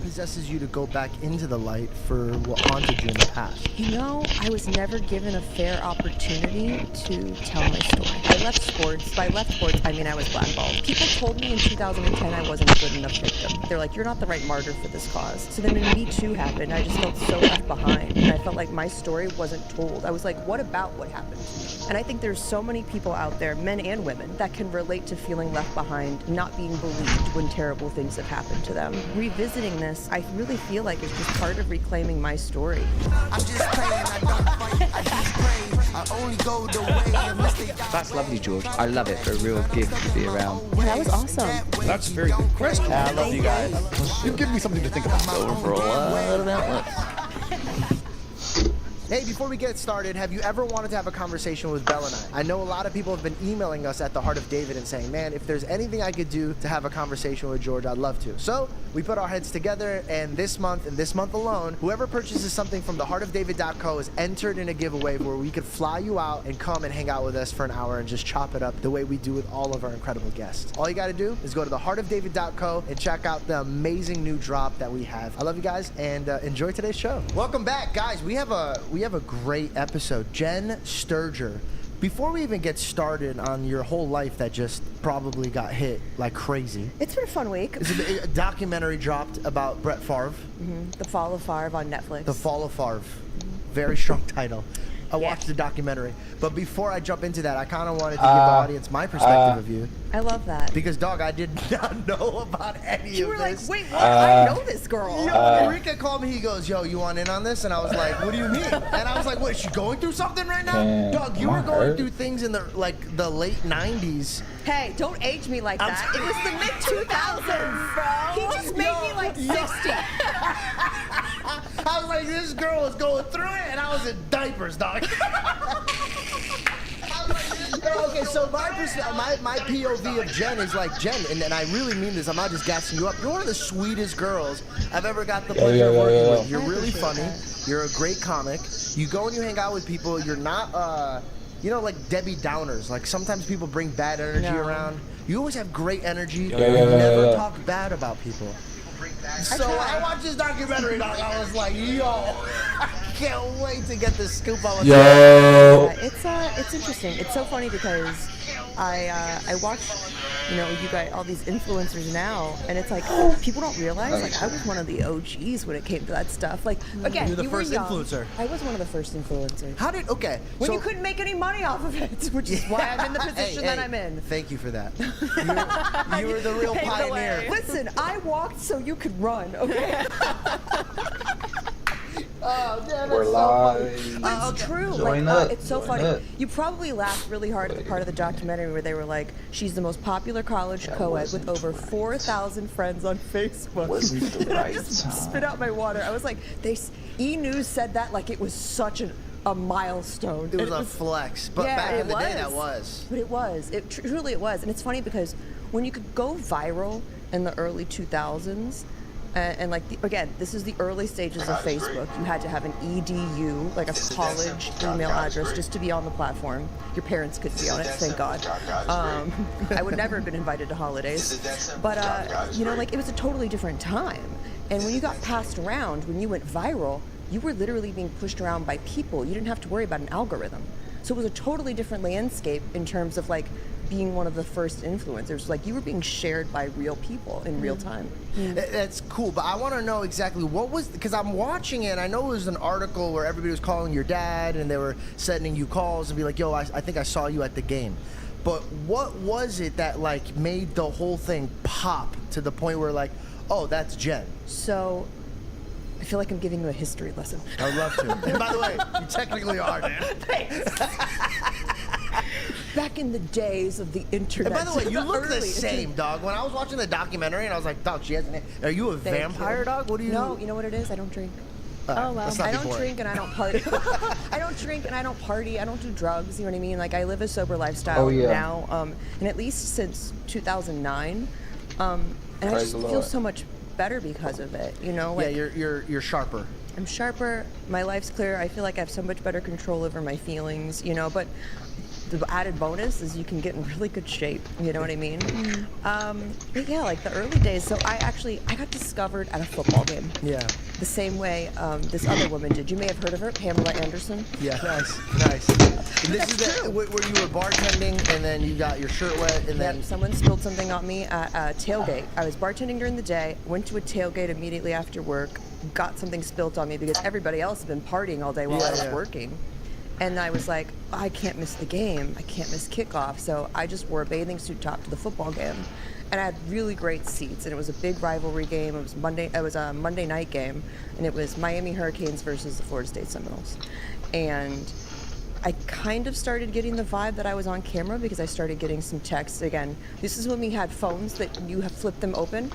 possesses you to go back into the light for what haunted you in the past? You know, I was never given a fair opportunity to tell my story. I left sports. By left sports, I mean I was blackballed. People told me in 2010 I wasn't a good enough victim. They're like, you're not the right martyr for this cause. So then when Me Too happened, I just felt so left behind. And I felt like my story wasn't told. I was like, what about what happened to me? And I think there's so many people out there, men and women, that can relate to feeling left behind, not being believed when terrible things have happened to them. Revisiting this, I really feel like it's just part of reclaiming my story. I'm just praying, I don't fight, I just pray. I only go the way of mistake. That's lovely, George. I love it. A real gift to be around. Yeah, that was awesome. That's a very good question. I love you guys. You've given me something to think about. Going for a lot of outlets. Hey, before we get started, have you ever wanted to have a conversation with Belle and I? I know a lot of people have been emailing us at the Heart of David and saying, man, if there's anything I could do to have a conversation with George, I'd love to. So we put our heads together, and this month alone, whoever purchases something from theheartofdavid.co is entered in a giveaway where we could fly you out and come and hang out with us for an hour and just chop it up the way we do with all of our incredible guests. All you got to do is go to theheartofdavid.co and check out the amazing new drop that we have. I love you guys, and enjoy today's show. Welcome back, guys. We have a great episode. Jen Sturger. Before we even get started on your whole life that just probably got hit like crazy. It's been a fun week. A documentary dropped about Brett Favre. The Fall of Favre on Netflix. The Fall of Favre. Very strong title. I Yeah. watched the documentary. But before I jump into that, I kind of wanted to give the audience my perspective of you. I love that. Because, dog, I did not know about any You of were like, this. wait, what? I know this girl. Enrique called me, he goes, yo, you want in on this? And I was like, what do you mean? And I was like, what, is she going through something right now? Damn, Dog, you am I were going hurt? through things in the late 90s. Hey, don't age me like that. It was the mid-2000s, bro. He just made me like 60. I was like, this girl was going through it, and I was in diapers, dog. Okay, so my POV of Jen is like, Jen, and I really mean this, I'm not just gassing you up. You're one of the sweetest girls I've ever got the pleasure of working with. You're really funny. You're a great comic. You go and you hang out with people. You're not, like Debbie Downers. Like sometimes people bring bad energy around. You always have great energy. You never talk bad about people. So I watched this documentary, dog. I was like, yo, I can't wait to get this scoop on. Yo. It's interesting. It's so funny because I watch, you got all these influencers now, and it's like people don't realize like I was one of the OGs when it came to that stuff. Like again, You're the you first were young. influencer. I was one of the first influencers. When You couldn't make any money off of it, which is why I'm in the position that I'm in. Thank you for that. You were the real Paved the pioneer. way. Listen, I walked so you could run, okay? Oh, yeah, We're that's live. so funny. It's true. Join Like, up. it's so Join funny. up. You probably laughed really hard at the part of the documentary where they were like, she's the most popular college co-ed with over 4,000 friends on Facebook. Wasn't the And I right just time. spit out my water. I was like, E! News said that like it was such a milestone. It was And a flex, but Yeah, back it in the day, was. that was. But it was. Truly it was. And it's funny because when you could go viral in the early 2000s, and like, again, this is the early stages of Facebook. You had to have an EDU, like a college email address, just to be on the platform. Your parents couldn't be on it, thank God. I would never have been invited to holidays. But, like, it was a totally different time. And when you got passed around, when you went viral, you were literally being pushed around by people. You didn't have to worry about an algorithm. So it was a totally different landscape in terms of, like, being one of the first influencers. Like, you were being shared by real people in real time. That's cool, but I want to know exactly what was, because I'm watching it, and I know it was an article where everybody was calling your dad, and they were sending you calls and be like, yo, I think I saw you at the game. But what was it that, like, made the whole thing pop to the point where, like, oh, that's Jen? So I feel like I'm giving you a history lesson. I would love to. And by the way, you technically are, man. Thanks. Back in the days of the internet. And by the way, you look the early same, dog. When I was watching the documentary, and I was like, dog, she has an... Are you a Thank vampire, you. dog? What do you... No, you know what it is? I don't drink. Oh, wow. Let's not I be don't boring. drink and I don't party. I don't drink and I don't party. I don't do drugs. You know what I mean? Like, I live a sober lifestyle now, and at least since 2009, and I Praise just the feel Lord. so much better because of it. You know, like, Yeah, you're sharper. I'm sharper. My life's clear. I feel like I have so much better control over my feelings. You know, but the added bonus is you can get in really good shape. You know what I mean? But yeah, like the early days. So I got discovered at a football game. Yeah. The same way this other woman did. You may have heard of her, Pamela Anderson. Yeah. Nice. And this is where you were bartending, and then you got your shirt wet, and then Someone spilled something on me at a tailgate. I was bartending during the day, went to a tailgate immediately after work, got something spilled on me because everybody else had been partying all day while I was working. And I was like, I can't miss the game. I can't miss kickoff. So I just wore a bathing suit top to the football game. And I had really great seats. And it was a big rivalry game. It was a Monday night game. And it was Miami Hurricanes versus the Florida State Seminoles. And I kind of started getting the vibe that I was on camera because I started getting some texts. Again, this is when we had phones that you have flipped them open.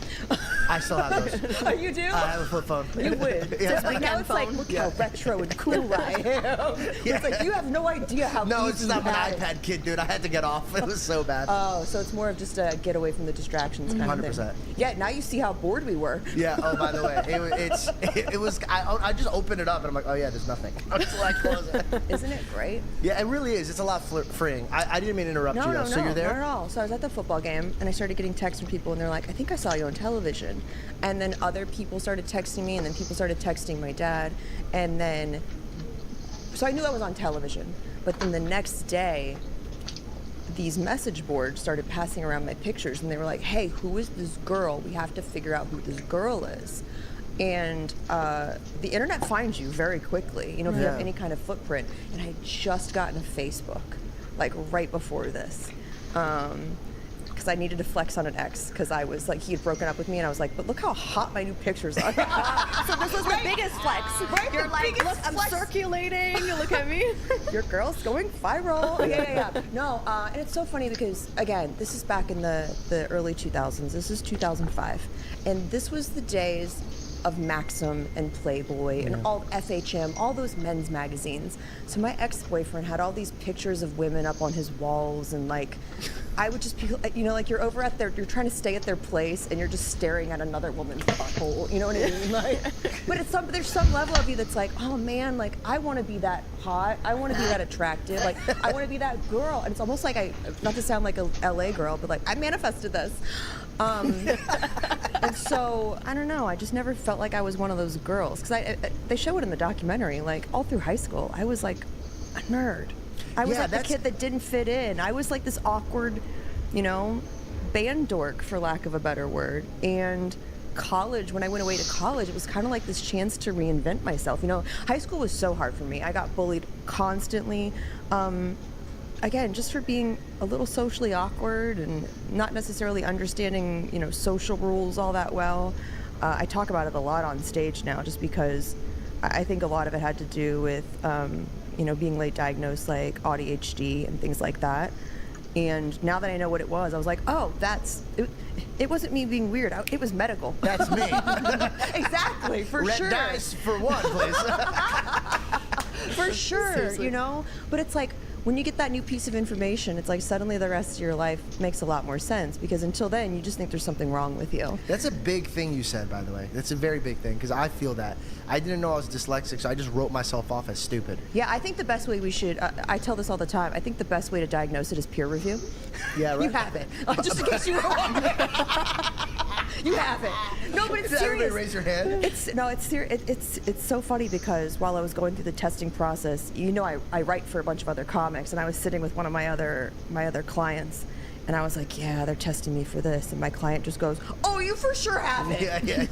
I still have those. Oh, you do? I have a flip phone. You would. Yeah. So now it's like, look how retro and cool I am. It's like, you have no idea how No, easy it's just I'm you an had it. iPad kid, dude. I had to get off. It was so bad. Oh, so it's more of just a get away from the distractions kind of 100%. thing. Yeah, now you see how bored we were. Yeah. Oh, by the way, it was. I just opened it up and I'm like, oh yeah, there's nothing. So I close it. Isn't it great? Yeah, it really is. It's a lot freeing. I didn't mean to interrupt you. No, So you're there? not at all. So I was at the football game, and I started getting texts from people, and they're like, I think I saw you on television. And then other people started texting me, and then people started texting my dad. And then, so I knew I was on television. But then the next day, these message boards started passing around my pictures, and they were like, hey, who is this girl? We have to figure out who this girl is. And the internet finds you very quickly, you know, if you have any kind of footprint. And I had just gotten a Facebook, like right before this, because I needed to flex on an ex, because I was like, he had broken up with me, and I was like, but look how hot my new pictures are. So this was the biggest flex. Right, You're the like, biggest look, I'm flex. circulating. Look at me. Your girl's going viral. Yeah. No, and it's so funny because, again, this is back in the early 2000s. This is 2005. And this was the days of Maxim and Playboy and all FHM, all those men's magazines. So my ex-boyfriend had all these pictures of women up on his walls, and like, I would just be, you know, like you're over at you're trying to stay at their place, and you're just staring at another woman's butthole. You know what I mean? Like, but there's some level of you that's like, oh man, like I want to be that hot, I want to be that attractive, like I want to be that girl. And it's almost like not to sound like a LA girl, but like I manifested this. And so I don't know. I just never felt like I was one of those girls, because they show it in the documentary. Like all through high school, I was like a nerd. I was like the kid that didn't fit in. I was like this awkward, you know, band dork, for lack of a better word. And college, when I went away to college, it was kind of like this chance to reinvent myself. You know, high school was so hard for me. I got bullied constantly. Again, just for being a little socially awkward and not necessarily understanding, you know, social rules all that well. I talk about it a lot on stage now, just because I think a lot of it had to do with, you know, being late diagnosed, like ADHD and things like that. And now that I know what it was, I was like, oh, it wasn't me being weird. It was medical. That's me. Exactly, for sure. Red dice for one, please. For sure, Seriously. you know? But it's like, when you get that new piece of information, it's like suddenly the rest of your life makes a lot more sense, because until then, you just think there's something wrong with you. That's a big thing you said, by the way. That's a very big thing, because I feel that. I didn't know I was dyslexic, so I just wrote myself off as stupid. Yeah, I think the best way we should, I tell this all the time, I think the best way to diagnose it is peer review. Yeah, right. You have it. Just in case you were wondering. You have it. No, but it's Did serious. everybody raise your hand? It's so funny, because while I was going through the testing process, you know, I write for a bunch of other comics, and I was sitting with one of my other clients, and I was like, yeah, they're testing me for this, and my client just goes, oh, you for sure have it. Yeah.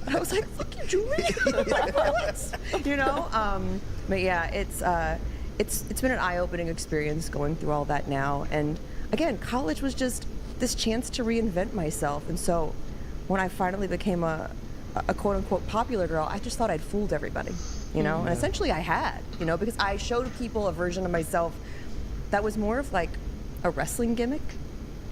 And I was like, fuck you, Julie. Like, what? You know? But yeah, it's been an eye-opening experience going through all that now. And again, college was just this chance to reinvent myself. And so when I finally became a quote-unquote popular girl, I just thought I'd fooled everybody, you know? And essentially I had, you know, because I showed people a version of myself that was more of like a wrestling gimmick,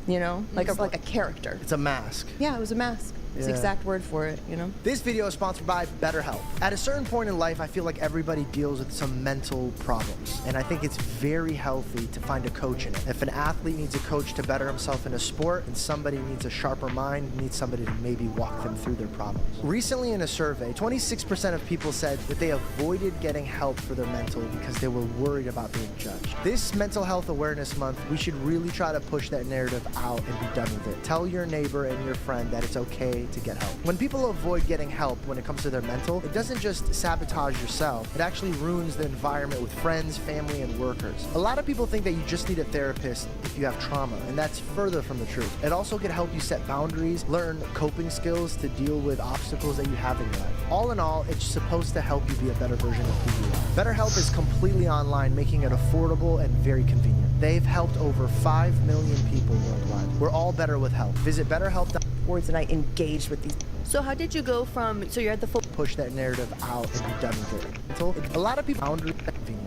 you know? Like a character. It's a mask. Yeah, it was a mask. It's the Yeah. exact word for it, you know? This video is sponsored by BetterHelp. At a certain point in life, I feel like everybody deals with some mental problems, and I think it's very healthy to find a coach in it. If an athlete needs a coach to better himself in a sport, and somebody needs a sharper mind, needs somebody to maybe walk them through their problems. Recently in a survey, 26% of people said that they avoided getting help for their mental because they were worried about being judged. This Mental Health Awareness Month, we should really try to push that narrative out and be done with it. Tell your neighbor and your friend that it's okay to get help. When people avoid getting help when it comes to their mental, it doesn't just sabotage yourself, it actually ruins the environment with friends, family, and workers. A lot of people think that you just need a therapist if you have trauma, and that's further from the truth. It also can help you set boundaries, learn coping skills to deal with obstacles that you have in your life. All in all, it's supposed to help you be a better version of who you are. BetterHelp is completely online, making it affordable and very convenient. They've helped over 5 million people worldwide. We're all better with help. Visit BetterHelp.com. Words, and I engaged with these. So how did you go from, so you're at the full Push that narrative out and be done with it. Until a lot of people boundaries are convenient.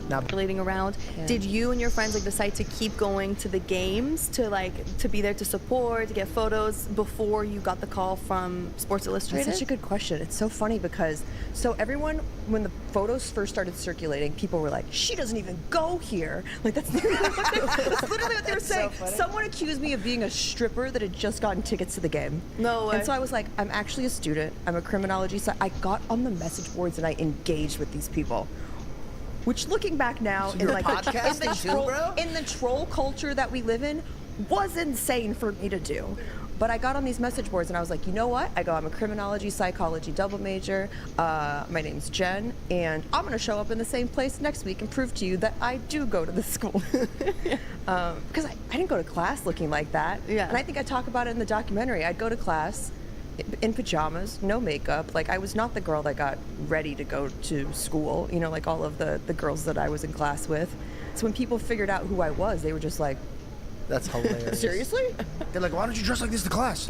Now, relating around, Yeah. did you and your friends like decide to keep going to the games to be there to support, to get photos before you got the call from Sports That's Illustrated? such a good question. It's so funny because, so everyone, when the photos first started circulating, people were like, she doesn't even go here. Like, that's literally what they were saying. Someone accused me of being a stripper that had just gotten tickets to the game. No way. And so I was like, I'm actually a student. I'm a criminology. So I got on the message boards and I engaged with these people. Which, looking back now, you're podcasting too, bro? in the troll culture that we live in, was insane for me to do. But I got on these message boards and I was like, you know what? I go, I'm a criminology, psychology double major. My name's Jen, and I'm going to show up in the same place next week and prove to you that I do go to this school. Because I didn't go to class looking like that. Yeah. And I think I talk about it in the documentary. I'd go to class in pajamas, no makeup. Like, I was not the girl that got ready to go to school, you know, like all of the girls that I was in class with. So when people figured out who I was, they were just like, that's hilarious. seriously? They're like, why don't you dress like this to class?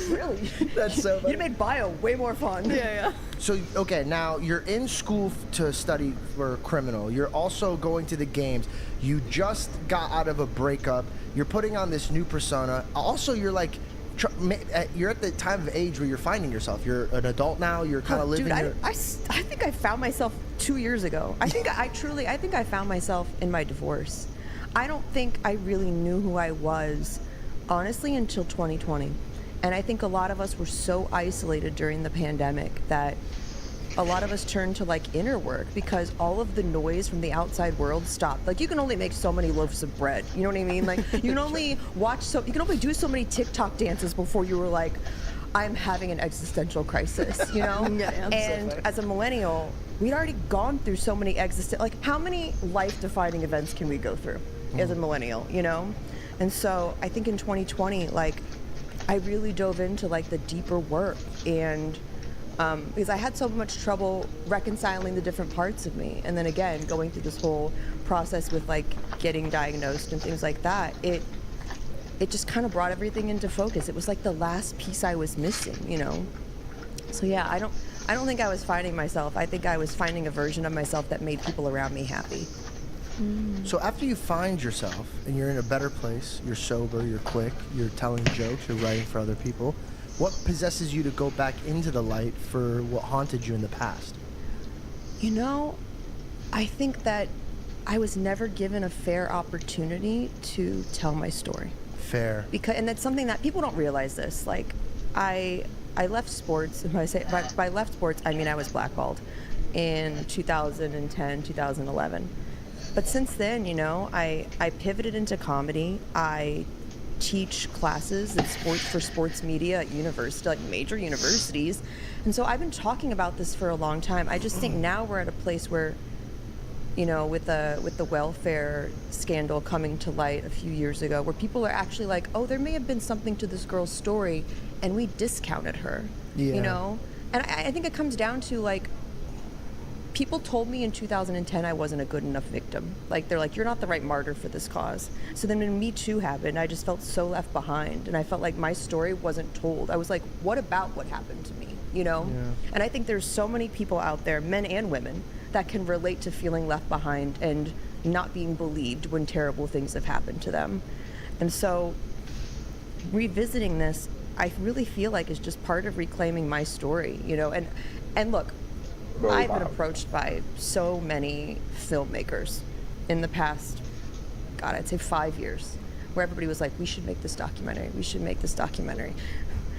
Really? That's so funny. You made bio way more fun. yeah. So, okay, now you're in school to study for criminal. You're also going to the games. You just got out of a breakup. You're putting on this new persona. Also, you're like, you're at the time of age where you're finding yourself. You're an adult now. You're kind of living Dude, your... I think I found myself 2 years ago. I think I think I found myself in my divorce. I don't think I really knew who I was, honestly, until 2020. And I think a lot of us were so isolated during the pandemic that a lot of us turned to like inner work because all of the noise from the outside world stopped. Like, you can only make so many loaves of bread. You know what I mean? Like, you can only do so many TikTok dances before you were like, I'm having an existential crisis, you know? Yeah, and as a millennial, we'd already gone through so many like, how many life-defining events can we go through as a millennial, you know? And so I think in 2020, like, I really dove into like the deeper work, and because I had so much trouble reconciling the different parts of me, and then again going through this whole process with like getting diagnosed and things like that, it just kind of brought everything into focus. It was like the last piece I was missing, you know. So yeah, I don't think I was finding myself. I think I was finding a version of myself that made people around me happy. So after you find yourself and you're in a better place, you're sober, you're quick, you're telling jokes, you're writing for other people, what possesses you to go back into the light for what haunted you in the past? You know, I think that I was never given a fair opportunity to tell my story. Fair. And that's something that people don't realize this. Like, I left sports, and when I say by left sports, I mean I was blackballed in 2010, 2011. But since then, you know, I pivoted into comedy. I teach classes in sports media at university, like major universities. And so I've been talking about this for a long time. I just think now we're at a place where, you know, with the welfare scandal coming to light a few years ago, where people are actually like, oh, there may have been something to this girl's story, and we discounted her, Yeah. you know? And I think it comes down to, like, people told me in 2010 I wasn't a good enough victim. Like, they're like, you're not the right martyr for this cause. So then when Me Too happened, I just felt so left behind, and I felt like my story wasn't told. I was like, what about what happened to me, you know? Yeah. And I think there's so many people out there, men and women, that can relate to feeling left behind and not being believed when terrible things have happened to them. And so revisiting this, I really feel like is just part of reclaiming my story, you know. And look, I've been approached by so many filmmakers in the past, God, I'd say 5 years, where everybody was like, we should make this documentary. We should make this documentary.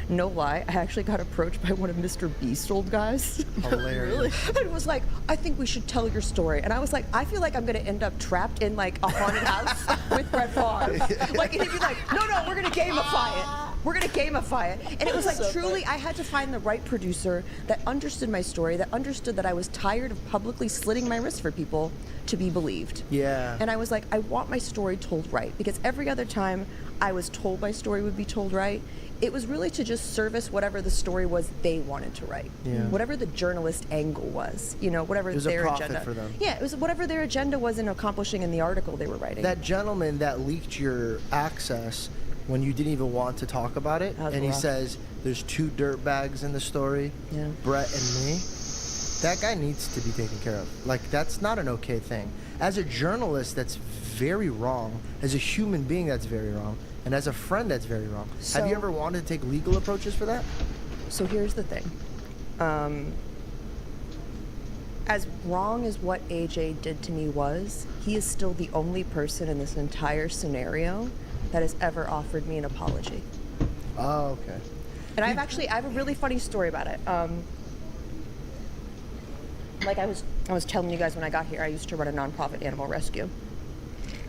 No lie, I actually got approached by one of Mr. Beast's old guys. Hilarious. Really? And was like, I think we should tell your story. And I was like, I feel like I'm gonna end up trapped in like a haunted house with Brett Favre. Like, and he'd be like, no, we're gonna gamify it. We're gonna gamify it. And it was like, truly, I had to find the right producer that understood my story, that understood that I was tired of publicly slitting my wrists for people to be believed. Yeah. And I was like, I want my story told right, because every other time I was told my story would be told right, it was really to just service whatever the story was they wanted to write. Yeah. Whatever the journalist angle was, you know, whatever It was their a profit agenda. for them. Yeah, it was whatever their agenda was in accomplishing in the article they were writing. That gentleman that leaked your access when you didn't even want to talk about it, That was and he rough. says there's 2 dirtbags in the story, Yeah. Brett and me. That guy needs to be taken care of. Like, that's not an okay thing. As a journalist, that's very wrong. As a human being, that's very wrong. And as a friend, that's very wrong. Have you So- ever wanted to take legal approaches for that? So here's the thing. As wrong as what AJ did to me was, he is still the only person in this entire scenario that has ever offered me an apology. Oh, okay. And I have a really funny story about it. Like I was telling you guys when I got here, I used to run a nonprofit animal rescue.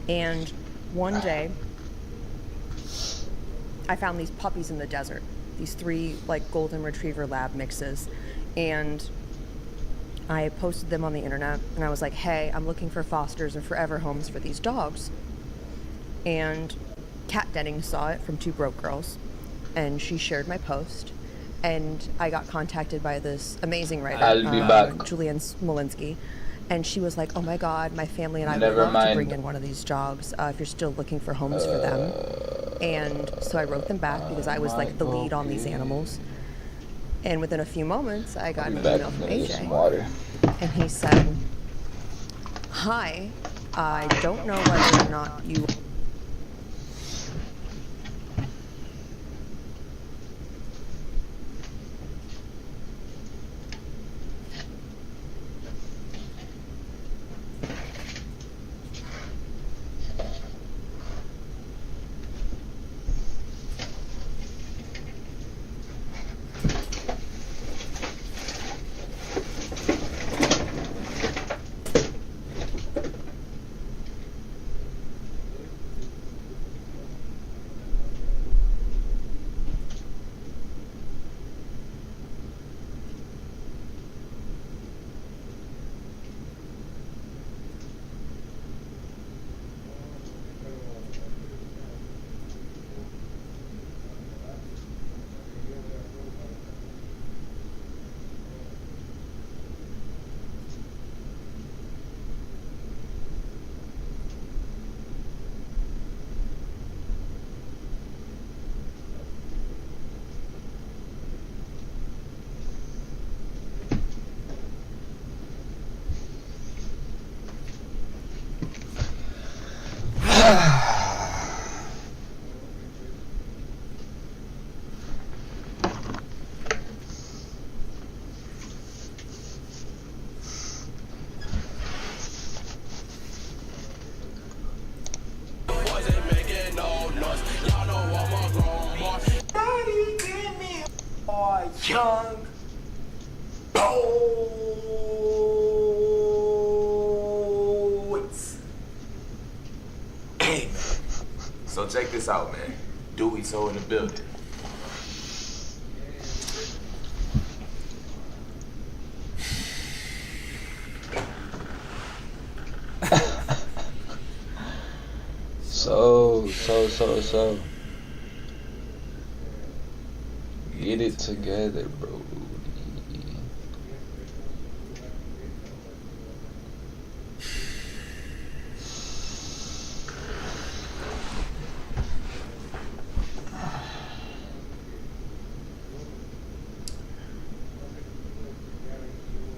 And one day, I found these puppies in the desert, these 3 like golden retriever lab mixes, and I posted them on the internet, and I was like, hey, I'm looking for fosters and forever homes for these dogs. And Kat Denning saw it from 2 Broke Girls, and she shared my post, and I got contacted by this amazing writer, I'll be back. Julianne Smolinski, and she was like, oh my God, my family and I would Never love to mind. bring in one of these dogs if you're still looking for homes for them. And so I wrote them back because I was like the lead on these animals. And within a few moments, I got I'll an be back email from to get some AJ. water. And he said, hi, I don't know whether or not you... Young boys. Hey, man. So check this out, man. Dewey so in the building. So. Get it together, bro.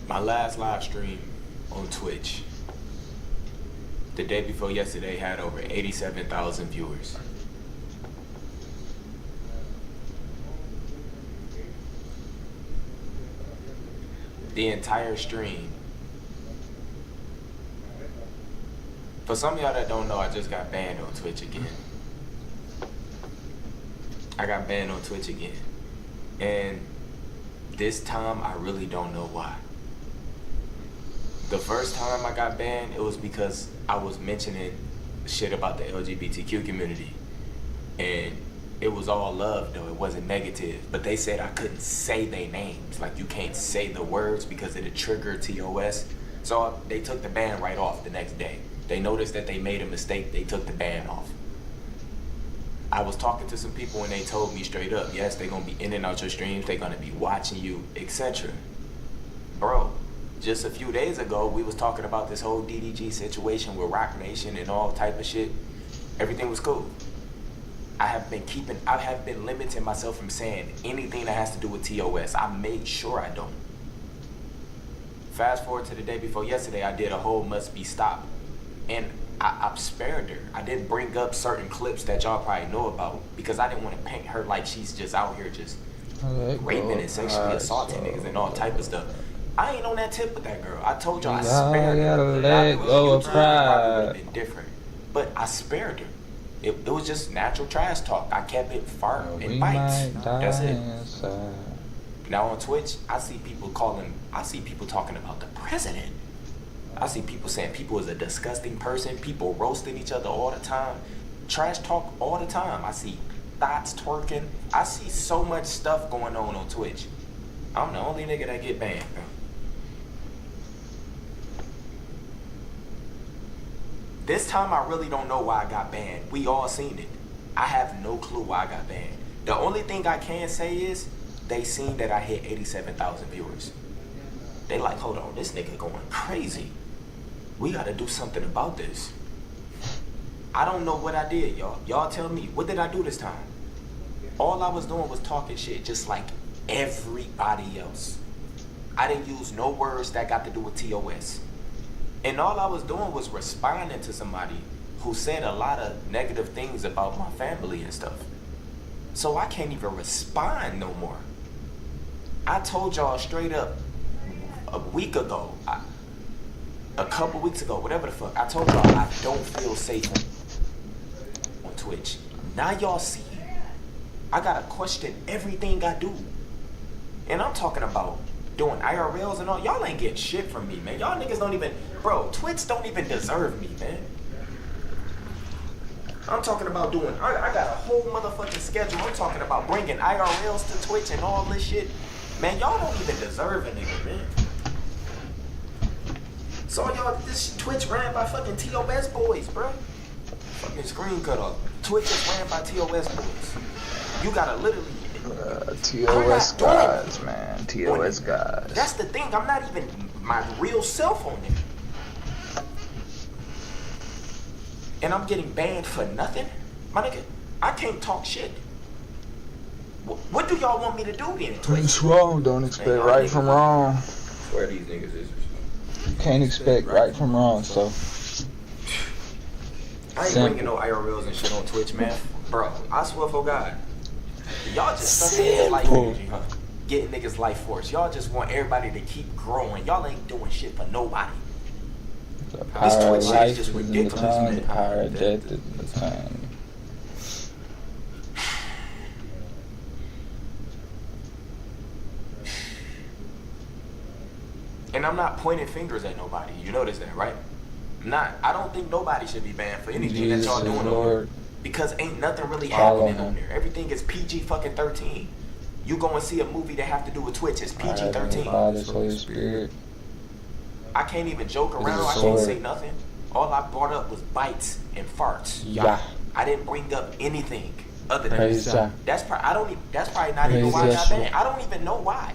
My last live stream on Twitch, the day before yesterday, had over 87,000 viewers. the entire stream. For some of y'all that don't know, I just got banned on Twitch again. I got banned on Twitch again. And this time, I really don't know why. The first time I got banned, it was because I was mentioning shit about the LGBTQ community. And it was all love, though. It wasn't negative. But they said I couldn't say their names. Like, you can't say the words because it'd trigger TOS. So they took the ban right off the next day. They noticed that they made a mistake. They took the ban off. I was talking to some people and they told me straight up, yes, they're going to be in and out your streams. They're going to be watching you, etc. Bro, just a few days ago, we was talking about this whole DDG situation with Rock Nation and all type of shit. Everything was cool. I have been limiting myself from saying anything that has to do with TOS. I made sure I don't. Fast forward to the day before yesterday, I did a whole must be stopped. And I spared her. I didn't bring up certain clips that y'all probably know about because I didn't want to paint her like she's just out here just raping and sexually assaulting niggas and all type of stuff. I ain't on that tip with that girl. I told y'all I spared her. Let go of Probably would pride. have been different. But I spared her. It was just natural trash talk. I kept it fart and bites. That's it. Now on Twitch, I see people talking about the president. I see people saying people is a disgusting person. People roasting each other all the time. Trash talk all the time. I see thoughts twerking. I see so much stuff going on Twitch. I'm the only nigga that get banned, bro. This time I really don't know why I got banned. We all seen it. I have no clue why I got banned. The only thing I can say is they seen that I hit 87,000 viewers. They like, hold on, this nigga going crazy. We gotta do something about this. I don't know what I did, y'all. Y'all tell me, what did I do this time? All I was doing was talking shit just like everybody else. I didn't use no words that got to do with TOS. And all I was doing was responding to somebody who said a lot of negative things about my family and stuff. So I can't even respond no more. I told y'all straight up a week ago, a couple weeks ago, whatever the fuck, I told y'all I don't feel safe on Twitch. Now y'all see, I gotta question everything I do. And I'm talking about doing IRLs and all. Y'all ain't getting shit from me, man. Y'all niggas don't even, bro, Twitch don't even deserve me, man. I'm talking about doing, I got a whole motherfucking schedule. I'm talking about bringing IRLs to Twitch and all this shit. Man, y'all don't even deserve a nigga, man. So y'all, this Twitch ran by fucking TOS boys, bro. Fucking screen cut off. Twitch is ran by TOS boys. You gotta literally... TOS guys, man. TOS guys. That's the thing. I'm not even my real self on there. And I'm getting banned for nothing? My nigga, I can't talk shit. What do y'all want me to do then? It's wrong. Don't expect right from wrong. Where these niggas is? You can't expect right from wrong, so. I ain't bringing no IRLs and shit on Twitch, man. Bro, I swear for God. Y'all just sucking niggas' life energy, huh? Getting niggas life force. Y'all just want everybody to keep growing. Y'all ain't doing shit for nobody. The power This of Twitch shit life is just is in the ridiculous, tongue, man. the power of death is in the tongue. And I'm not pointing fingers at nobody. You notice that, right? I don't think nobody should be banned for anything that y'all doing over there. Because ain't nothing really happening on there. Everything is PG fucking 13. You go and see a movie that have to do with Twitch, it's PG 13. Father, Holy Spirit. I can't even joke around. I can't say nothing. All I brought up was bites and farts. Yeah. I didn't bring up anything other than Praise this. God. That's probably not even why I got banned. I don't even know why.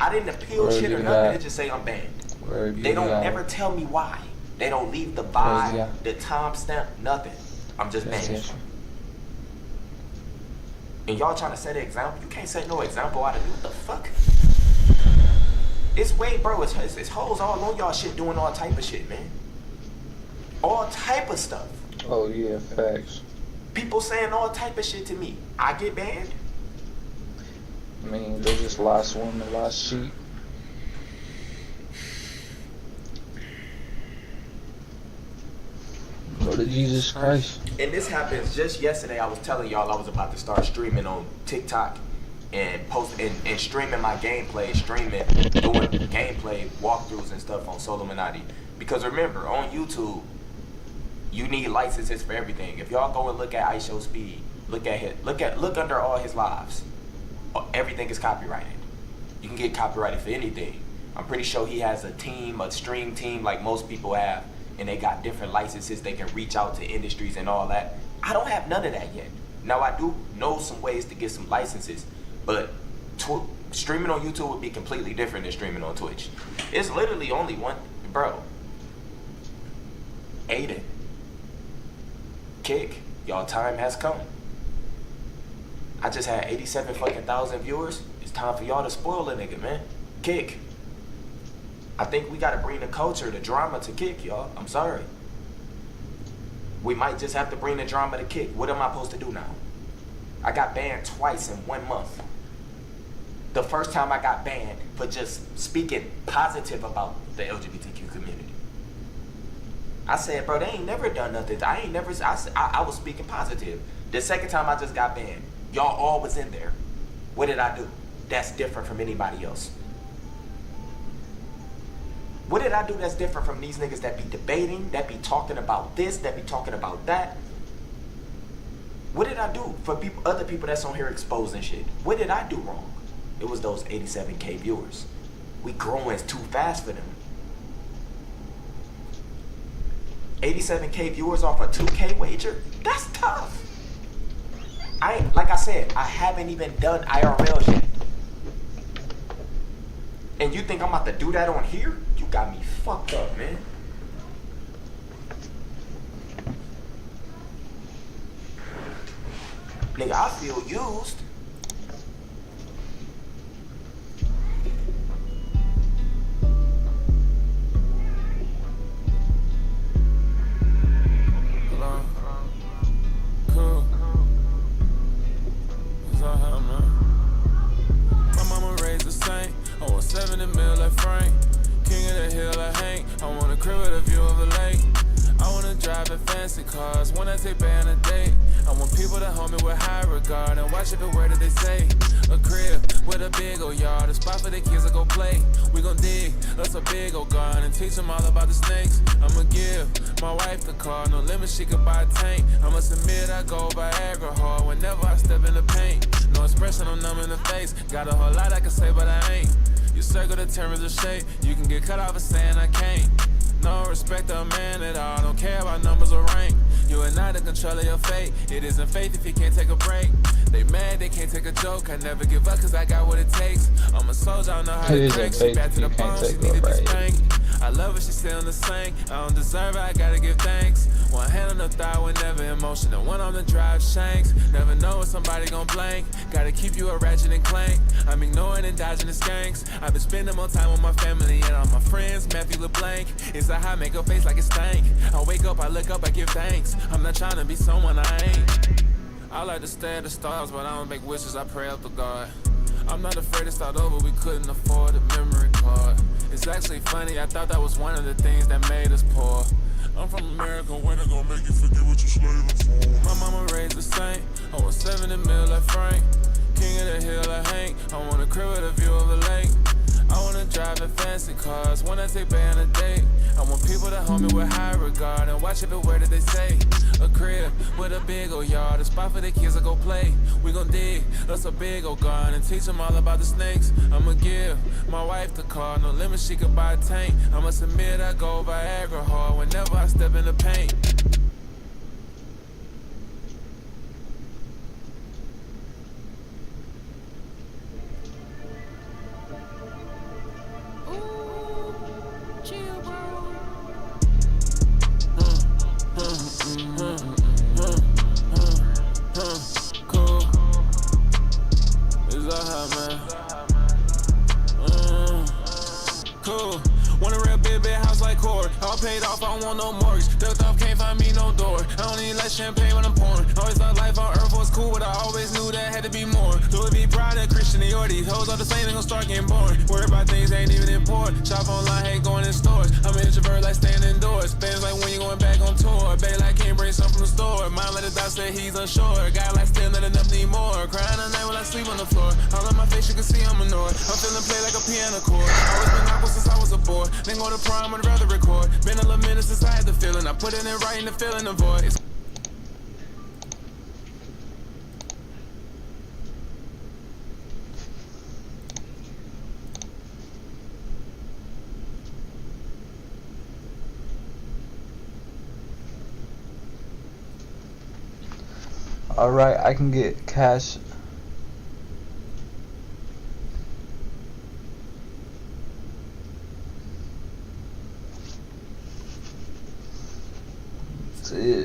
I didn't appeal Glory shit or to nothing. God. They just say I'm banned. Glory be They to don't God. ever tell me why. They don't leave the Praise vibe, God. the timestamp, nothing. I'm just That's banned. it. And y'all trying to set an example? You can't set no example out of me. What the fuck? It's way, bro. It's hoes all on y'all shit doing all type of shit, man. All type of stuff. Oh yeah, facts. People saying all type of shit to me. I get banned. I mean, they just lost women, lost sheep. Go to Jesus Christ. And this happens just yesterday. I was telling y'all I was about to start streaming on TikTok and and streaming my gameplay, doing gameplay walkthroughs and stuff on Solomonati. Because remember, on YouTube, you need licenses for everything. If y'all go and look at ISO Speed, look under all his lives. Everything is copyrighted. You can get copyrighted for anything. I'm pretty sure he has a stream team like most people have, and they got different licenses. They can reach out to industries and all that. I don't have none of that yet. Now I do know some ways to get some licenses, but streaming on YouTube would be completely different than streaming on Twitch. It's literally only one, bro. Aiden, Kick, y'all time has come. I just had 87 fucking thousand viewers. It's time for y'all to spoil a nigga, man. Kick. I think we gotta bring the culture, the drama to Kick, y'all. I'm sorry. We might just have to bring the drama to Kick. What am I supposed to do now? I got banned twice in 1 month. The first time I got banned for just speaking positive about the LGBTQ community. I said, bro, they ain't never done nothing. I was speaking positive. The second time I just got banned, y'all all was in there. What did I do? That's different from anybody else. What did I do that's different from these niggas that be debating, that be talking about this, that be talking about that? What did I do for other people that's on here exposing shit? What did I do wrong? It was those 87K viewers. We growing too fast for them. 87K viewers off a 2K wager? That's tough. Like I said, I haven't even done IRL yet. And you think I'm about to do that on here? You got me fucked up, man. Nigga, I feel used. Cool. That's all I have, man. My mama raised a saint. I want 70 mil like Frank. King of the hill I hang. I want a crib with a view of a lake. I wanna drive in fancy cars when I take back on a date. I want people to hold me with high regard and watch every word that they say. A crib with a big old yard, a spot for the kids to go play. We gon' dig us a big old garden and teach them all about the snakes. I'ma give my wife the car, no limit, she could buy a tank. I must admit I go Viagra hard whenever I step in the paint. No expression, I'm numb in the face. Got a whole lot I can say, but I ain't. You circle the terms of shape, you can get cut off for saying I can't. No respect to a man at all, don't care about numbers or rank. You are not in control of your fate, it isn't faith if you can't take a break. They mad, they can't take a joke, I never give up cause I got what it takes. I'm a soldier, I know how to crank, she back to the bone, she needed this spank. I love her, she still in the sink, I don't deserve it, I gotta give thanks. One hand on the thigh whenever emotion, and one on the drive shanks. Never know when somebody gon' blank, gotta keep you a ratchet and clank. I'm ignoring and dodging the skanks, I've been spending more time with my family and all my friends, Matthew LeBlanc. It's a high, make her face like it stank. I wake up, I look up, I give thanks. I'm not trying to be someone I ain't. I like to stare at the stars, but I don't make wishes, I pray up to God. I'm not afraid to start over, we couldn't afford a memory card. It's actually funny, I thought that was one of the things that made us poor. I'm from America, when I gon' make you forget what you slaving for. My mama raised a saint, I want 70 mil like Frank. King of the hill I hang, I want a crib with a view of a lake. I wanna drive in fancy cars when I take back on a date. I want people to hold me with high regard and watch every word that they say. A crib with a big old yard, a spot for the kids to go play. We gon' dig us a big old garden and teach them all about the snakes. I'ma give my wife the car, no limit, she could buy a tank. I must admit I go Viagra hard whenever I step in the paint. Cool. It's all hot, man. Cool. Want a real big house like Corey. All paid off, I don't want no mortgage. Ducked off, can't find me no door. I don't need like champagne when I'm pouring. Always thought life on earth was cool, but I always knew that had to be more. Louis V. Prada, Christian Dior, these hoes all the same, they gon' start getting boring. Worry about things ain't even important. Shop online, hate going in stores. I'm an introvert like staying indoors. Fans like when you going back on tour. Babe like can't bring something from the store. Mine let the dot say he's unsure. Guy like still not enough need more. Crying at night while I sleep on the floor. All on my face you can see I'm annoyed. I'm feeling play like a piano chord. Always been awkward since I was a boy. Then go to prom, I'd rather record. Been a little minute since I had the feeling. I put it in writing, the feeling, the voice. Alright, I can get cash. Yeah.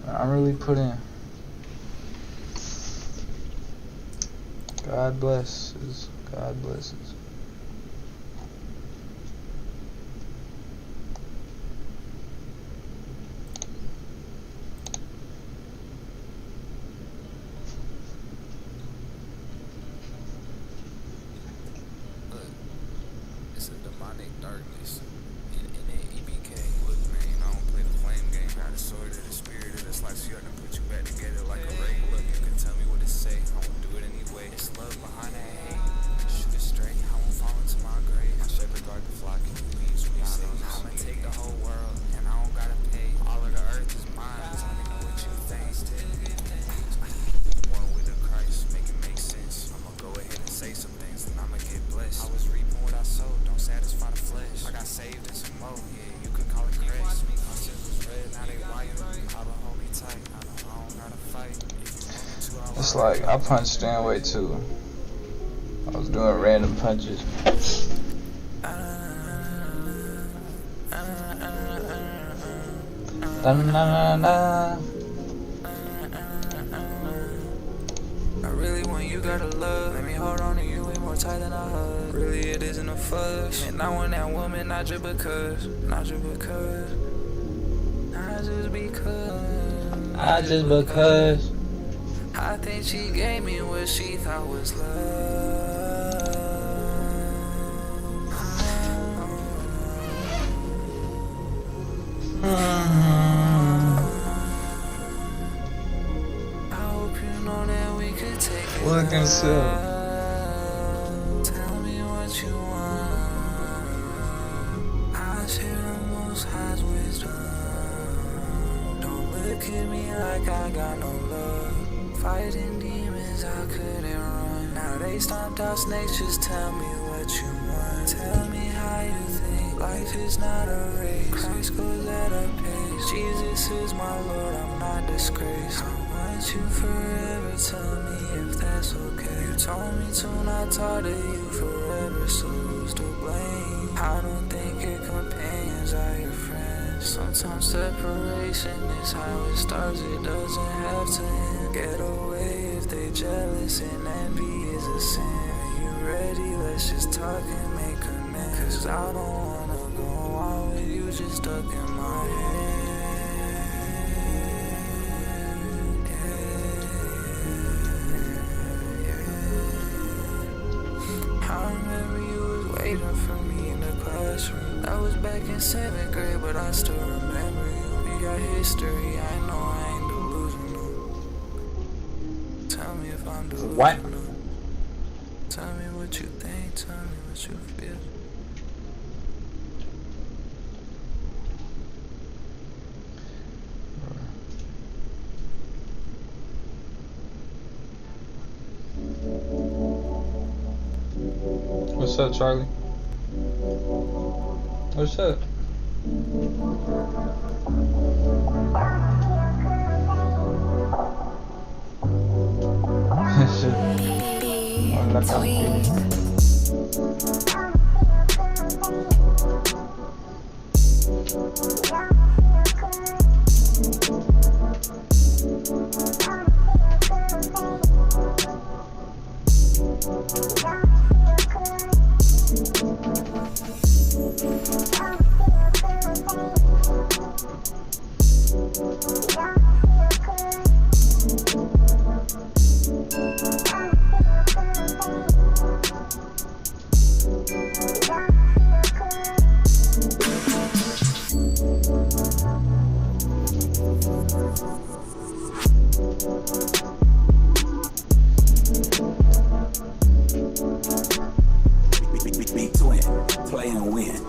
I'm really putting. God blesses. God blesses. It's a demonic darkness. Innit, EBK. Look, man, I don't play the flame game. Got a sword of the spirit of the slice. You got to put you back together like a ray. Look, you can tell me what to say. I won't do it anyway. It's love behind that hate. Shoot it straight. I won't fall into my grave. My shepherd guard the flock and he leaves when he says. I'ma take the whole world and I don't gotta pay. All of the earth is mine. Tell me know what you think. One with the Christ, make it make sense. I'ma go ahead and say some things and I'ma get blessed. I was reaping what I sowed, don't satisfy the flesh. I got saved and some more, yeah, you could call it grace. My sins was red, now they white. I'ma hold me tight, I know I don't gotta fight. It's like I punched Stanway too. I was doing random punches. Da na na na. I really want you, gotta love. Let me hold on to you way more tight than I hug. Really, it isn't a fuss. And I want that woman, not just because. Not just because. Not just because. Not just because. I think she gave me what she thought was love. I hope you know that we could take it. Look and see. Tell me what you want. I share the most high's wisdom. Don't look at me like I got no love. Fighting demons, I couldn't run. Now they stomped out snakes, just tell me what you want. Tell me how you think. Life is not a race. Christ goes at a pace. Jesus is my Lord, I'm not disgraced. I want you forever, tell me if that's okay. You told me to not talk to you forever, so who's to blame? I don't think your companions are your friends. Sometimes separation is how it starts, it doesn't have to end. Get away if they jealous and envy is a sin. Are you ready? Let's just talk and make amends. Cause I don't wanna go on with you just stuck in my head. I remember you was waiting for me in the classroom. That was back in 7th grade, but I still remember you. We got history, I know I ain't delusional. Tell me if I'm delusional. What? Tell me what you think, tell me what you feel. What's up, Charlie? What's up? Hola, papi. Play and win.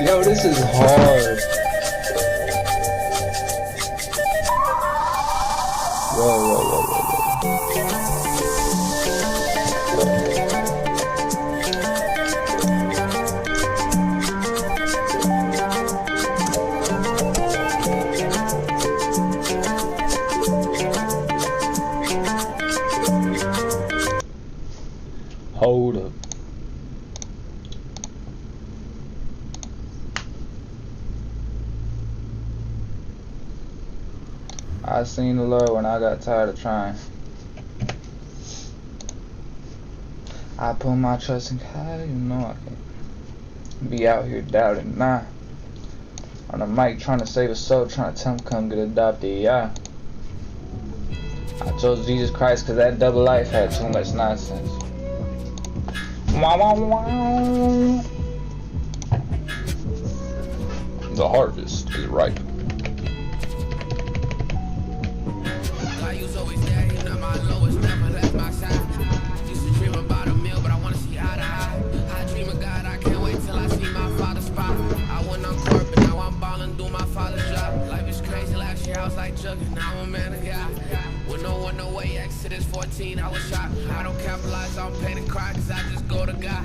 Yo, this is hard. Whoa. Hold up. I seen the Lord when I got tired of trying. I put my trust in God, you know I can't be out here doubting. Nah. On the mic trying to save a soul, trying to tell him come get adopted, yeah. I chose Jesus Christ because that double life had too much nonsense. Wow, wow, wow. The harvest is ripe. Now I'm man of God. With no one, no way, Exodus 14, I was shocked. I don't capitalize on pain and cry, cause I just go to God.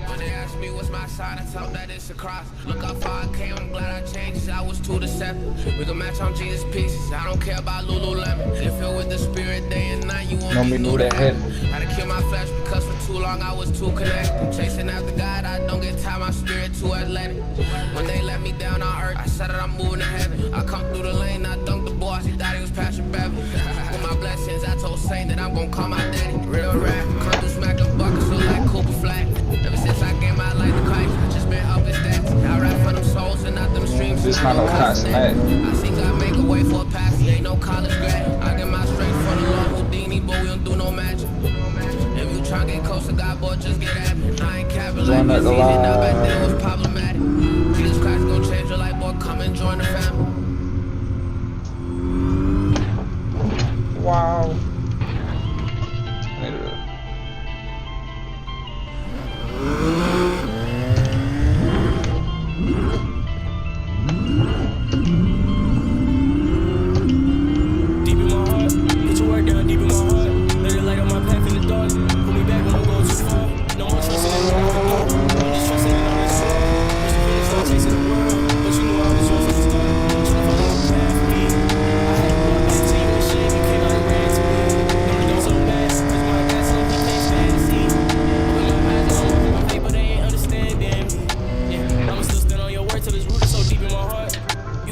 When they ask me what's my sign, I tell them that it's a cross. Look how far I came, I'm glad I changed, I was too deceptive. We can match on Jesus pieces, I don't care about Lululemon. You're filled with the spirit day and night, you won't be new to heaven. Had to kill my flesh because for too long I was too connected. Chasing after God, I don't get time, my spirit too athletic. When they let me down on earth, I said that I'm moving to heaven. I come through the lane, I dunked the boss, he thought he was Patrick Beverly. With my blessings, I told Saint that I'm gonna call my daddy. Real rap, come through smack the buckets, so like Cooper Flag. Ever since I gave my life to Christ, I just been up his stats. I rap for them souls and not them streams. This man no constant. I see God make a way for a pass, he ain't no college grad. I get my strength from the Lord Houdini, but we don't do no magic. If you try to get close to God, boy, just get at me. I ain't capping like this easy, now back then it was problematic. Jesus Christ gon' change your life, boy, come and join the family. Wow.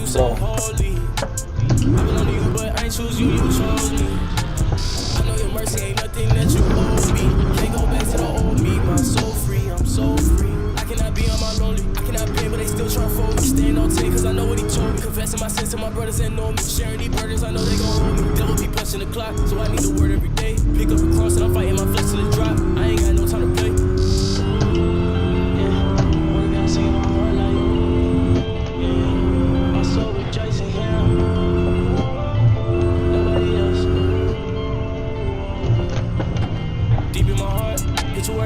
So holy, I belong to you, but I ain't choose you, you chose me. I know your mercy ain't nothing that you owe me. Can't go back to the old me, my soul free, I'm so free. I cannot be on my lonely, I cannot pay, but they still try to fold me. Staying on 10 cause I know what he told me. Confessing my sins to my brothers and know me. Sharing these burdens, I know they gon' hold me. Devil be punching the clock, so I need the word every day. Pick up the cross and I'm fighting my flesh till it drop. I ain't got no time to play.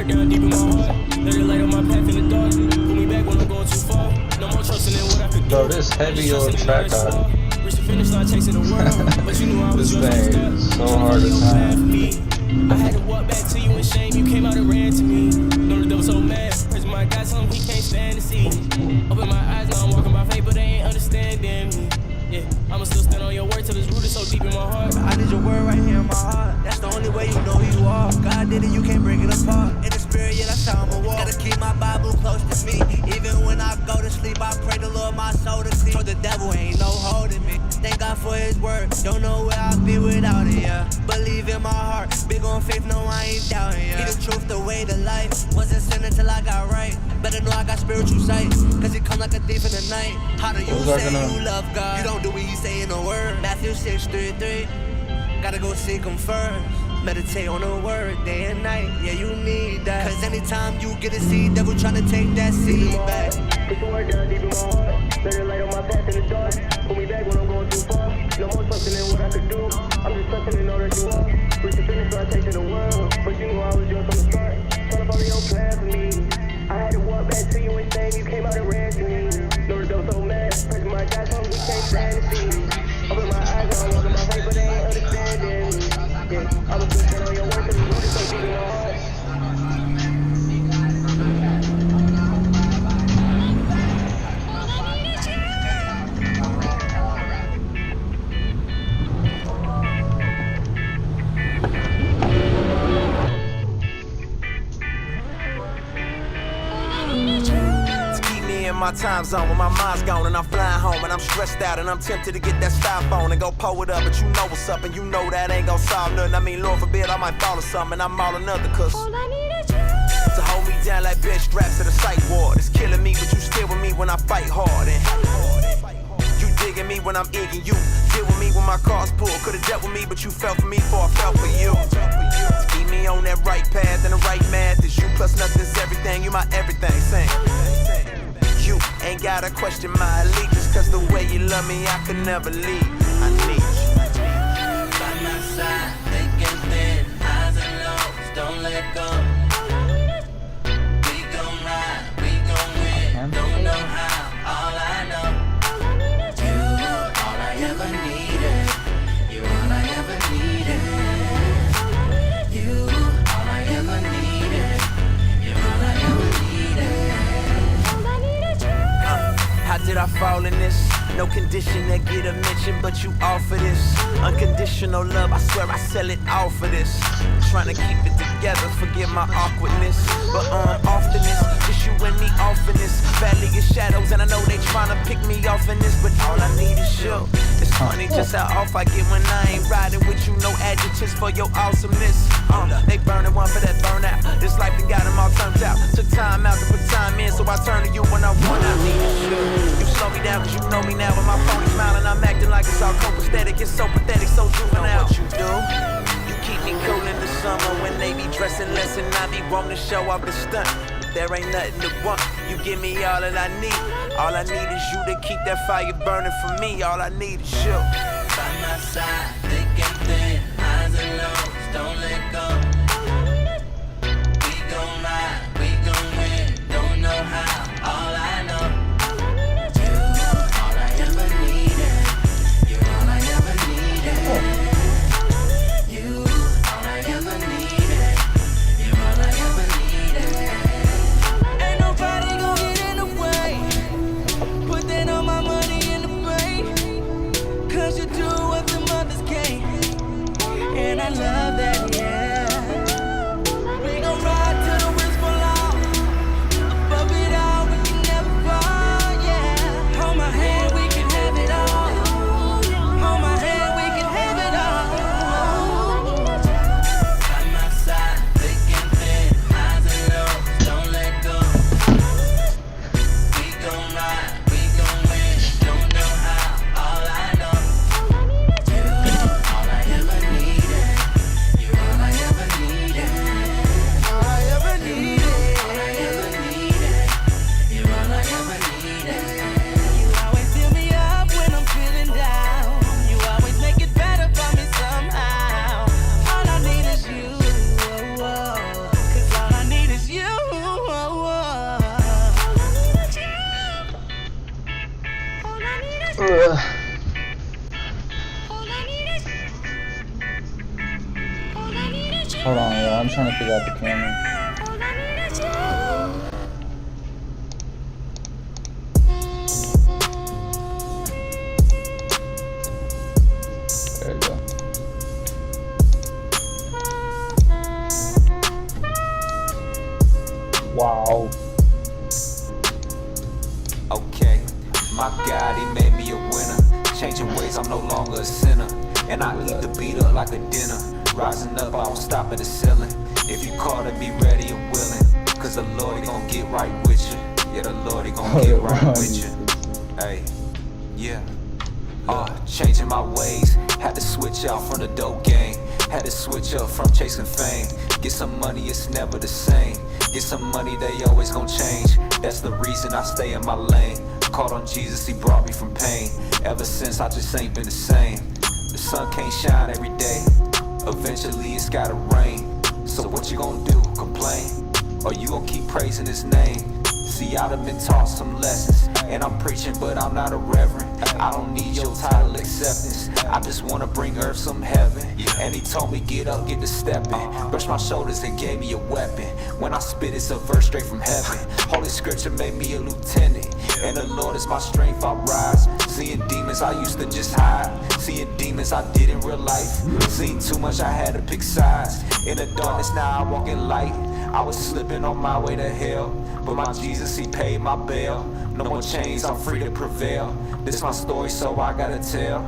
Down deep in my heart, let it light up my path in the dark. Pull me back when I'm going too far. No more trusting in what I could do. Bro, this heavy on track card. Reach the finish line chasing the world, but you knew I was This yours thing from is start. so hard to time. I had to walk back to you in shame. You came out and ran to me. Know the devil so mad. Praise my God, tell him he can't stand to see. Open my eyes, now I'm walking by faith, but they ain't understanding me. Yeah, I'ma still stand on your word till it's rooted so deep in my heart. I need your word right here in my heart. That's the only way you know who you are. God did it, you can't break it apart. In the spirit, yeah, that's how I'ma walk. Gotta keep my Bible close to me. Even when I go to sleep, I pray the Lord my soul to sleep. So the devil ain't no holding me. Thank God for his word. Don't know where I'd be without it, yeah. Believe in my heart. Big on faith, no, I ain't doubting, yeah. Be the truth, the way, the life. Wasn't sinning till I got right. Better know I got spiritual sight. Cause he come like a thief in the night. How do you say you love God? You don't do what he say in the word. Matthew 6:33. Gotta go seek him first. Meditate on the word day and night. Yeah, you need that. Cause anytime you get a seed, devil tryna take that seed back. Put the word down deep in my heart. Let it light on my path in the dark. Pull me back when I'm going too far. No more trusting in what I could do. I'm just trusting in all that you are. Reach the finish, so I take to the world. But you knew I was yours from the start. Tryna follow your plan for me. I had to walk back to you and shame. You came out and ran to me. No, the devil so mad. Praise my God, so he can't stand to see. Open my eyes, now I'm walking my faith, but they ain't understanding me. Yeah, I was just on your work, and you rooted so deep in my heart. My time zone when my mind's gone and I'm flying home and I'm stressed out and I'm tempted to get that styrofoam and go pull it up, but you know what's up and you know that ain't gon' solve nothing. I mean, Lord forbid I might fall or something. I'm all another cause all I need is you to hold me down like bench straps to the psych ward. It's killing me, but you still with me when I fight hard. And you digging me when I'm egging you. Deal with me when my car's pulled. Could've dealt with me, but you fell for me before I fell for you. Keep me on that right path and the right math. It's you plus nothing's gotta question my allegiance, cause the way you love me, I could never leave. I need you. By my side, thick and thin, highs and lows, don't let go. We gon' ride, we gon' win, don't know how, all I know. You, all I ever needed. You, all I ever needed. You, all I ever needed. You, all I ever needed. How did I fall in this? No condition that get a mention, but you offer this unconditional love. I swear I sell it all for this. Trying to keep it together, forget my awkwardness, but often it's just you and me off in this. Valley of shadows, and I know they trying to pick me off in this, but all I need is you. It's funny just how off I get when I ain't riding with you. No adjectives for your awesomeness. They burning one for that burnout. This life done got them all turned out. Took time out to put time in, so I turn to you when I want. I need you. You slow me down 'cause you know me now. With my phony smile and I'm acting like it's all copacetic. It's so pathetic, so juvenile. Know what you do? You keep me cool in the summer when they be dressing less and I be wanting to show off the stunt. There ain't nothing to want. You give me all that I need. All I need is you to keep that fire burning for me. All I need is you. By my side, thick and thin, highs and lows, don't let go. We gon' ride, we gon' win, don't know how, all I know. And I love that, yeah. We gon' ride till the wheels fall off. Above it all, we can never fall, yeah. Hold my hand, we can have it all. Hold my hand, we can have it all. By my side, thick and thin, highs and lows, don't let go. We gon' ride, we gon' win, don't know how, all I know. You, all I ever need. Hold on, yo. I'm trying to figure out the camera. There we go. Wow. Okay, my God, he made me a winner. Changing ways, I'm no longer a sinner. And I eat the beat up like a dinner. Rising up, I won't stop at the ceiling. If you call to be ready and willing, cause the Lord, he gon' get right with you. Yeah, the Lord, he gon' get right with you. Hey, yeah. Changing my ways. Had to switch out from the dope game. Had to switch up from chasing fame. Get some money, it's never the same. Get some money, they always gon' change. That's the reason I stay in my lane. Called on Jesus, he brought me from pain. Ever since, I just ain't been the same. The sun can't shine every day. Eventually, it's gotta rain. So what you gon' do, complain? Or you gon' keep praising his name? See, I done been taught some lessons. And I'm preaching, but I'm not a reverend. I don't need your title acceptance. I just wanna bring earth some heaven. And he told me get up, get to stepping. Brushed my shoulders and gave me a weapon. When I spit, it's a verse straight from heaven. Holy scripture made me a lieutenant. And the Lord is my strength, I rise. Seeing demons, I used to just hide. Seeing demons, I did in real life. Seen too much, I had to pick sides. In the darkness, now I walk in light. I was slipping on my way to hell, but my Jesus, he paid my bail. No more chains, I'm free to prevail. This my story, so I gotta tell.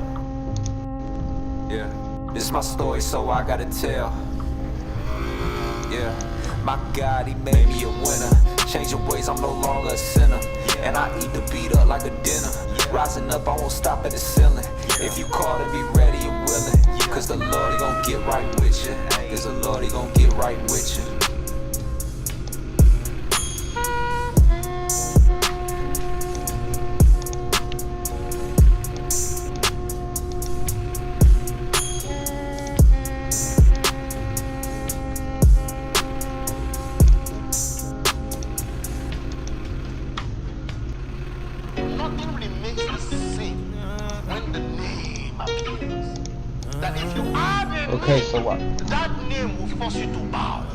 Yeah, this my story, so I gotta tell. Yeah, my God, he made me a winner. Changing ways, I'm no longer a sinner. And I eat the beat up like a dinner. Rising up, I won't stop at the ceiling. If you call to be ready and willing, cause the Lord, he gon' get right with you. Cause the Lord, he gon' get right with you. If you have a Okay, name, so what? that name will force you to bow.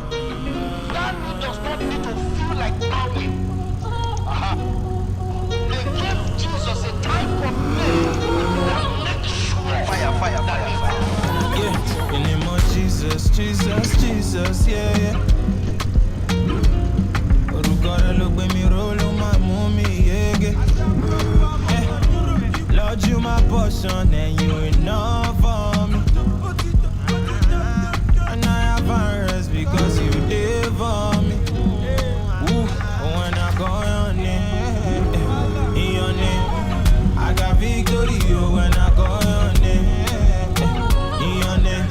That name does not need to feel like bowing. They gave Jesus a type of name that makes sure fire. Yeah, in the name of Jesus, Jesus, Jesus, yeah, yeah. Orúkọ rẹ̀ ló gbé mi ró ló máa mú mi yege. Lord, you my portion and you enough for me. And I have rest because you did for me. Ooh, when I go your name, in your name, I got victory. When I go your name, in your name,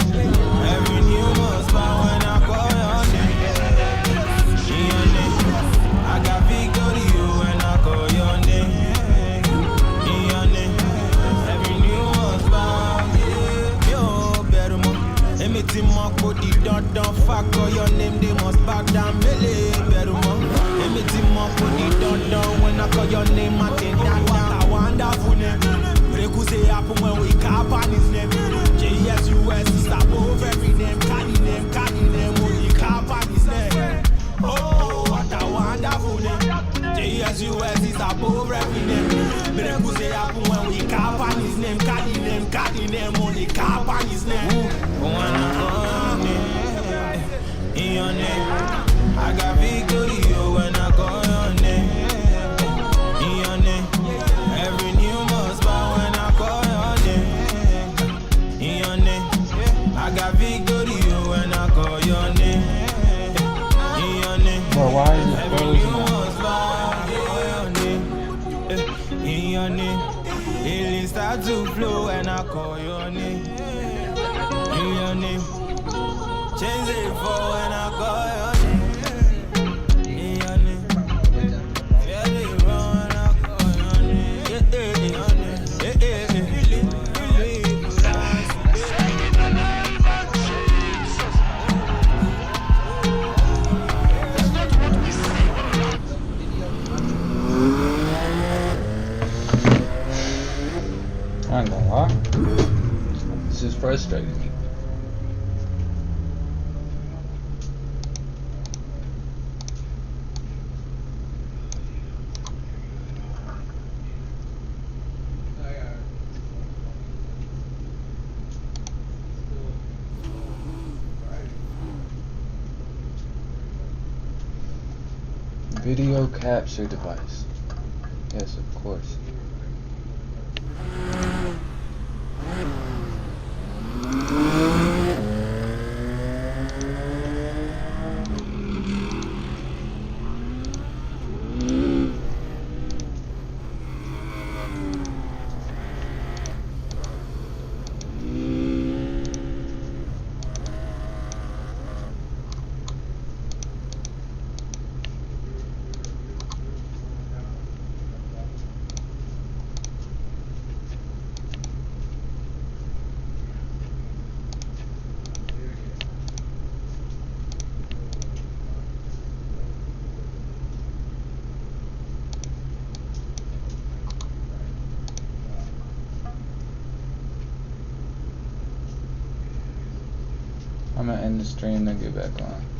every new must bow when I go your name, in your name, I got victory. When I go your name, in your name, every new must bow. Yo, better more. Anything more put it don't fuck or your name they must back down melee. Better more. Anything more put it don't when I call your name I think that what a wonderful name. Break say happen when we cap on his name. JSUS is above every name. Carry name, only cap on his name. Oh, what a wonderful name. JSUS is above every name. Break say happen when we cap on his name. Carry name, only cap on his name. When I call your name, in your name, I got victory. When I call your name, in your name, every new must bow. When I call your name, in your name, I got victory. When I call your name, in your name, Bro, why is it every frozen new now? must bow. In your name, healing start to flow. When I call your name, in your name, change it for when I call your name. In your name, feel it wrong when I call your name. Yeah, your name. I ain't gonna lie. This is frustrating me. Video capture device. Yes, of course. I'm gonna end the stream and get back on.